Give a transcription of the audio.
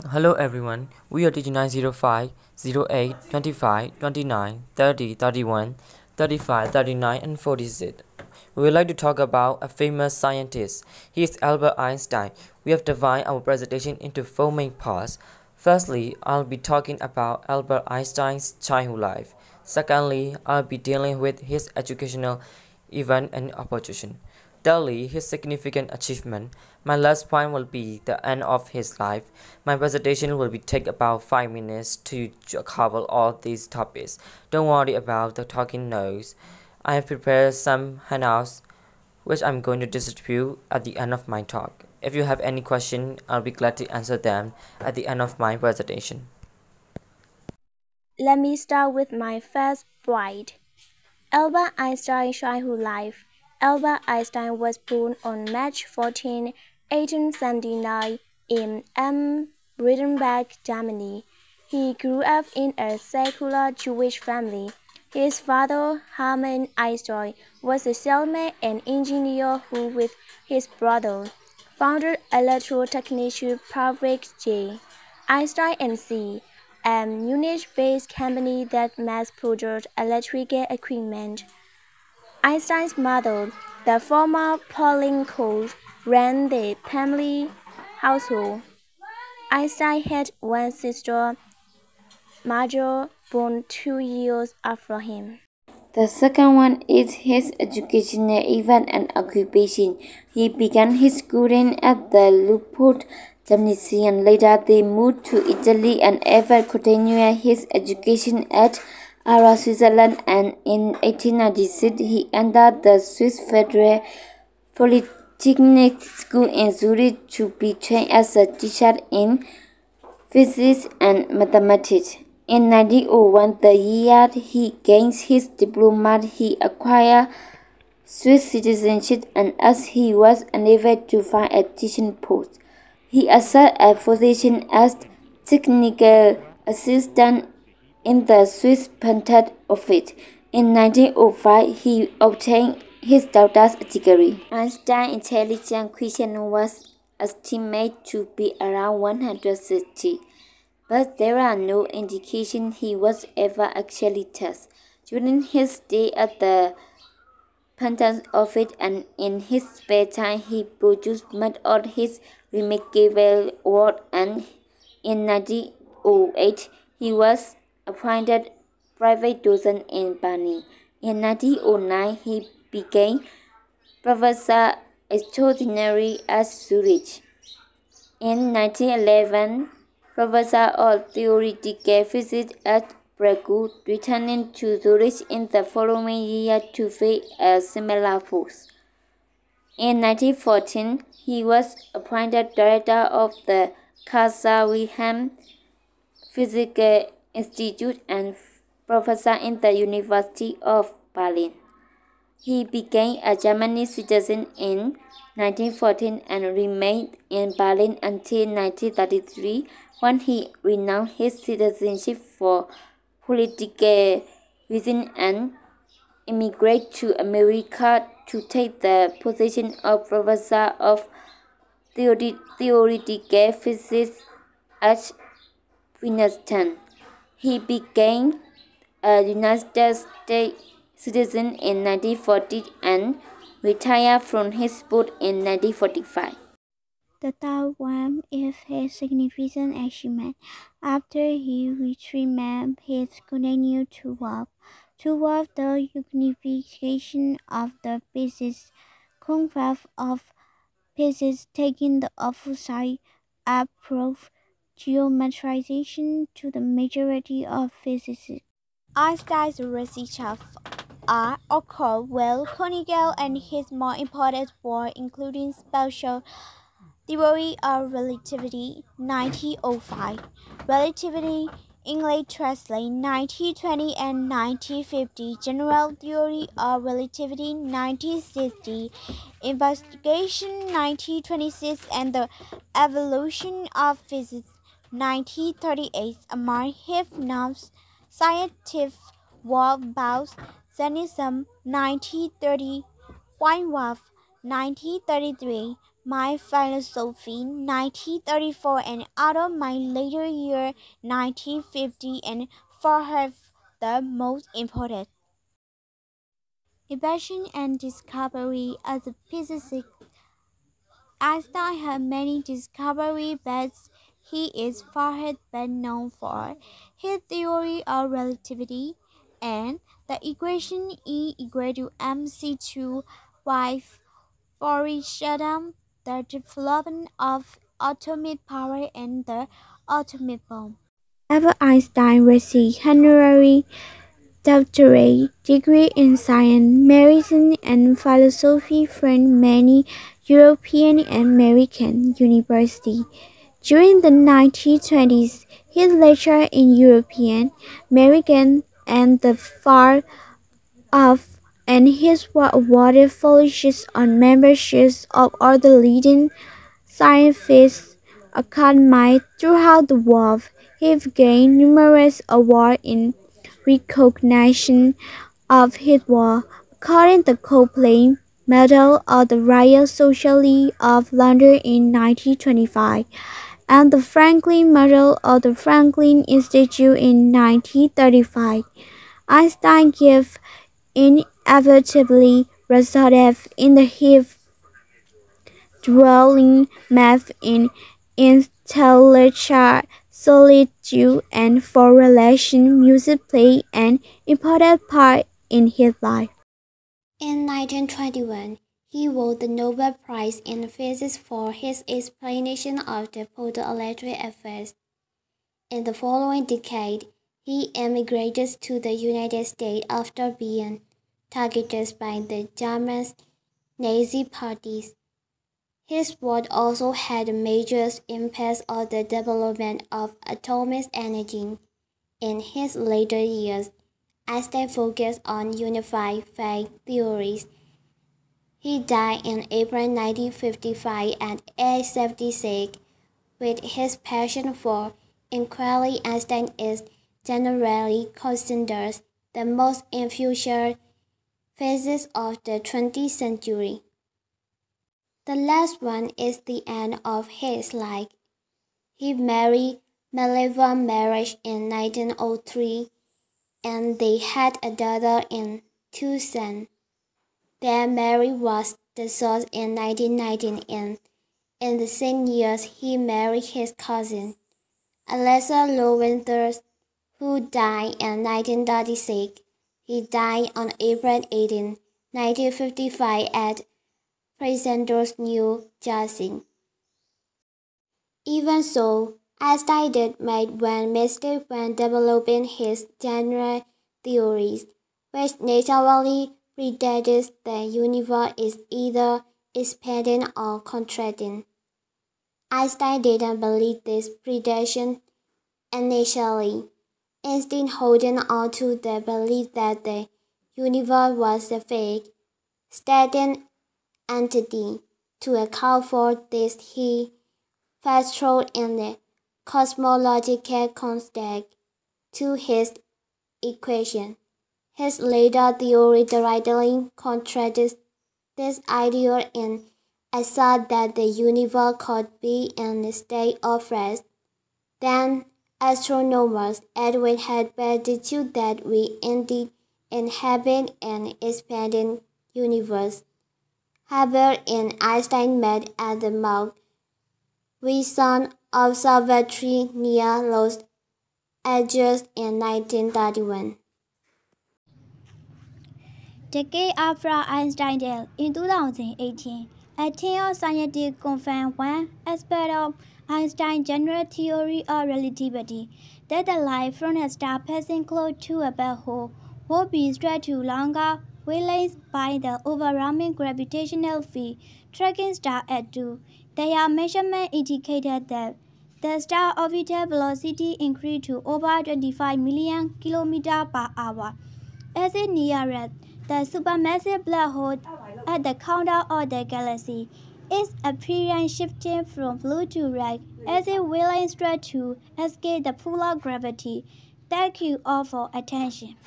Hello everyone, we are TG 905, 08, 25, 29, 30, 31, 35, 39 and 46. We would like to talk about a famous scientist. He is Albert Einstein. We have divided our presentation into four main parts. Firstly, I'll be talking about Albert Einstein's childhood life. Secondly, I'll be dealing with his educational event and opportunity. Thirdly, his significant achievement. My last point will be the end of his life. My presentation will take about 5 minutes to cover all these topics. Don't worry about the talking notes. I have prepared some handouts which I'm going to distribute at the end of my talk. If you have any question, I'll be glad to answer them at the end of my presentation. Let me start with my first point. Albert Einstein's childhood life. Albert Einstein was born on March 14, 1879 in Brandenburg, Germany. He grew up in a secular Jewish family. His father, Hermann Einstein, was a salesman and engineer who, with his brother, founded electrotechnical Fabric J. Einstein and C, a Munich-based company that mass-produced electrical equipment. Einstein's mother, the former Pauline Koch, ran the family household. Einstein had one sister, Marjorie, born 2 years after him. The second one is his educational event and occupation. He began his schooling at the Newport Gymnasium. Later, they moved to Italy and ever continued his education at Ara, Switzerland, and in 1896 he entered the Swiss Federal Polytechnic School in Zurich to be trained as a teacher in physics and mathematics. In 1901, the year he gained his diploma, he acquired Swiss citizenship, and as he was unable to find a teaching post, he accepted a position as technical assistant in the Swiss Patent Office. In 1905, he obtained his doctor's degree. Einstein's intelligence quotient was estimated to be around 160. But there are no indications he was ever actually tested. During his stay at the patent office and in his spare time, he produced much of his remarkable work, and in 1908 he was appointed private docent in Berlin. In 1909 he became professor extraordinary at Zurich. In 1911, professor of theoretical physics at Prague, returning to Zurich in the following year to fill a similar post. In 1914, he was appointed director of the Kaiser Wilhelm Physical Institute and professor in the University of Berlin. He became a German citizen in 1914 and remained in Berlin until 1933, when he renounced his citizenship for political reasons and immigrated to America to take the position of professor of theoretical physics at Princeton. He became a United States citizen in 1940 and retired from his post in 1945. The third one is his significant achievement. After his retirement, he continued to work toward the unification of the physics concept of physics, taking the opposite approach, geometrization, to the majority of physicists. Einstein's research are occurred well conical and his more important work including special theory of relativity 1905, relativity English translate 1920 and 1950, general theory of relativity 1960, investigation 1926, and the evolution of physics 1938. Among his known scientific work about Zionism 1930, Weinwurf 1933, my philosophy 1934 and out of my later year 1950 and for her the most important. Invention and discovery as a physicist. Einstein had many discoveries, but he is far best known for his theory of relativity and the equation E equal to mc2 y for each atom, the development of atomic power and the atomic bomb. Albert Einstein received honorary doctorate degree in science, medicine, and philosophy from many European and American universities. During the 1920s, he lectured in European, American, and the Far Off, and his work awarded fellowships on memberships of all the leading scientific academies throughout the world. He gained numerous awards in recognition of his work, including the Copley Medal of the Royal Society of London in 1925 and the Franklin Medal of the Franklin Institute in 1935. Einstein gave inevitably resulted in the his dwelling math in intellectual solitude and for relation music played an important part in his life. In 1921, he won the Nobel Prize in Physics for his explanation of the photoelectric effects. In the following decade, he emigrated to the United States after being targeted by the German Nazi parties. His work also had a major impact on the development of atomic energy. In his later years, Einstein focused on unified field theories. He died in April 1955 at age 76. With his passion for inquiry, Einstein is generally considered the most influential physicist of the 20th century. The last one is the end of his life. He married Mileva marriage in 1903 and they had a daughter and two sons. Their marriage was dissolved in 1919 and in the same years he married his cousin, Alexa Lowenthal, who died in 1936. He died on April 18, 1955 at Pleasanton, New Jersey. Even so, Einstein did make one mistake when developing his general theories, which naturally predates the universe is either expanding or contracting. Einstein didn't believe this predation initially, instead holding on to the belief that the universe was a fake, static entity. To account for this, he first threw in the cosmological constant to his equation. His later theory directly contradicts this idea and asserts that the universe could be in a state of rest. Then astronomers Edwin had predicted that we indeed inhabit an expanding universe. Hubble and Einstein met at the Mount Wilson Observatory near Los Angeles in 1931. Decade after Einstein's death in 2018, a team of scientists confirmed one aspect of Einstein's general theory of relativity, that the light from a star passing close to a black hole would be stretched to longer wavelengths by the overwhelming gravitational field tracking stars at 2. Their measurement indicated that the star orbital velocity increased to over 25 million km per hour. As it neared the supermassive black hole at the center of the galaxy, its appearance shifted from blue to red as it willing straight to escape the pull of gravity. Thank you all for attention.